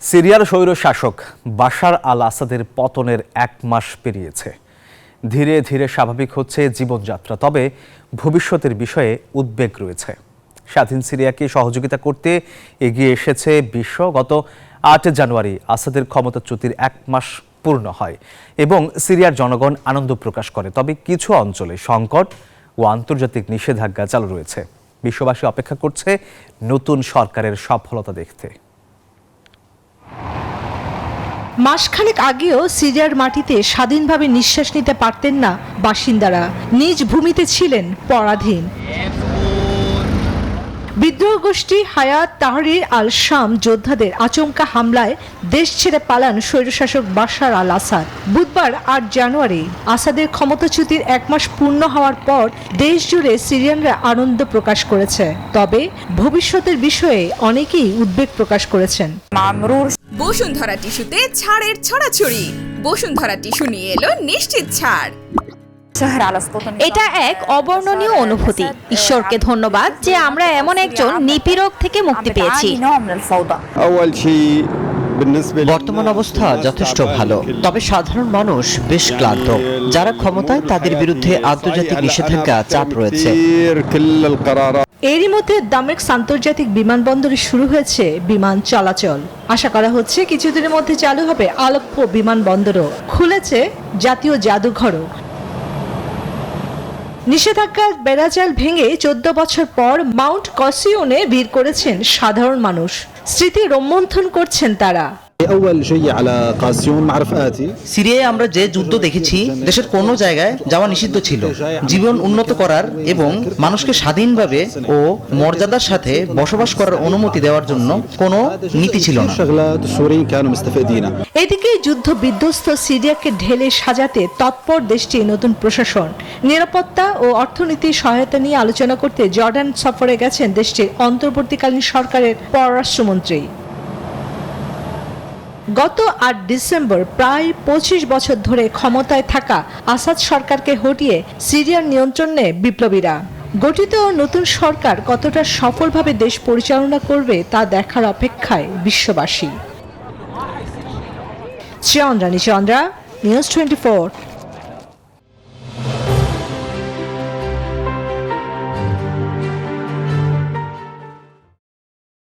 সিরিয়ার স্বৈর শাসক বাশার আল আসাদের পতনের 1 মাস পেরিয়েছে। ধীরে ধীরে স্বাভাবিক হচ্ছে জীবনযাত্রা, তবে ভবিষ্যতের বিষয়ে উদ্বেগ রয়েছে। স্বাধীন সিরিয়াকে সহযোগিতা করতে এগিয়ে এসেছে বিশ্ব। গত 8 জানুয়ারি আসাদের ক্ষমতাচ্যুতির 1 মাস পূর্ণ হয় এবং সিরিয়ার জনগণ আনন্দ প্রকাশ করে। তবে কিছু অঞ্চলে সংকট ও আন্তর্জাতিক নিষেধাজ্ঞা চালু রয়েছে। বিশ্ববাসী অপেক্ষা করছে নতুন সরকারের সফলতা দেখতে। মাসখানেক আগেও সিরিয়ার মাটিতে স্বাধীনভাবে নিঃশ্বাস নিতে পারতেন না বাসিন্দারা। নিজ ভূমিতে ছিলেন পরাধীন। বিদ্রোহ গোষ্ঠী হায়াত তাহরির আল শাম যোদ্ধাদের আচমকা হামলায় দেশ ছেড়ে পালান স্বৈরশাসক বাশার আল আসাদ। বুধবার 8 জানুয়ারি আসাদের ক্ষমতাচ্যুতির 1 মাস পূর্ণ হওয়ার পর দেশ জুড়ে সিরিয়ানরা আনন্দ প্রকাশ করেছে। তবে ভবিষ্যতের বিষয়ে অনেকেই উদ্বেগ প্রকাশ করেছেন। বসুন্ধরা টিস্যুতে ছাড়ের ছড়াছড়ি। বসুন্ধরা টিস্যু নিয়ে এলো নিশ্চিত ছাড়। এটা এক অবর্ণনীয় অনুভূতি। ঈশ্বরকে ধন্যবাদ যে আমরা এমন একজন নিপীড়ক থেকে মুক্তি পেয়েছি। বর্তমান অবস্থা যথেষ্ট ভালো, তবে সাধারণ মানুষ বেশ ক্লান্ত। যারা ক্ষমতায় তাদের বিরুদ্ধে আন্তর্জাতিক নিষেধাজ্ঞা চাপ রয়েছে। এরই মধ্যে দামেস্ক আন্তর্জাতিক বিমানবন্দরে শুরু হয়েছে বিমান চলাচল। আশা করা হচ্ছে কিছুদিনের মধ্যে চালু হবে আলেপ্পো বিমানবন্দরও। খুলেছে জাতীয় জাদুঘরও। নিষেধাজ্ঞার বেড়াজাল ভেঙে 14 বছর পর মাউন্ট কসিওনে ভিড় করেছেন সাধারণ মানুষ। স্মৃতি রোমন্থন করছেন তারা। সিরিয়ায় আমরা যে যুদ্ধ দেখেছি, দেশের কোনো জায়গায় যাওয়া নিষিদ্ধ ছিল। জীবন উন্নত করার এবং মানুষকে স্বাধীনভাবে ও মর্যাদার সাথে বসবাস করার অনুমতি দেওয়ার জন্য কোনো নীতি ছিল না। এদিকে যুদ্ধ বিধ্বস্ত সিরিয়াকে ঢেলে সাজাতে তৎপর দেশটির নতুন প্রশাসন। নিরাপত্তা ও অর্থনীতির সহায়তা নিয়ে আলোচনা করতে জর্ডান সফরে গেছেন দেশটির অন্তর্বর্তীকালীন সরকারের পররাষ্ট্রমন্ত্রী। গত 8 ডিসেম্বর প্রায় 25 বছর ধরে ক্ষমতায় থাকা আসাদ সরকারকে হটিয়ে সিরিয়ার নিয়ন্ত্রণ নেয় বিপ্লবীরা। গঠিত নতুন সরকার কতটা সফলভাবে দেশ পরিচালনা করবে তা দেখার অপেক্ষায় বিশ্ববাসী। চন্দ্রা, নিউজ 24।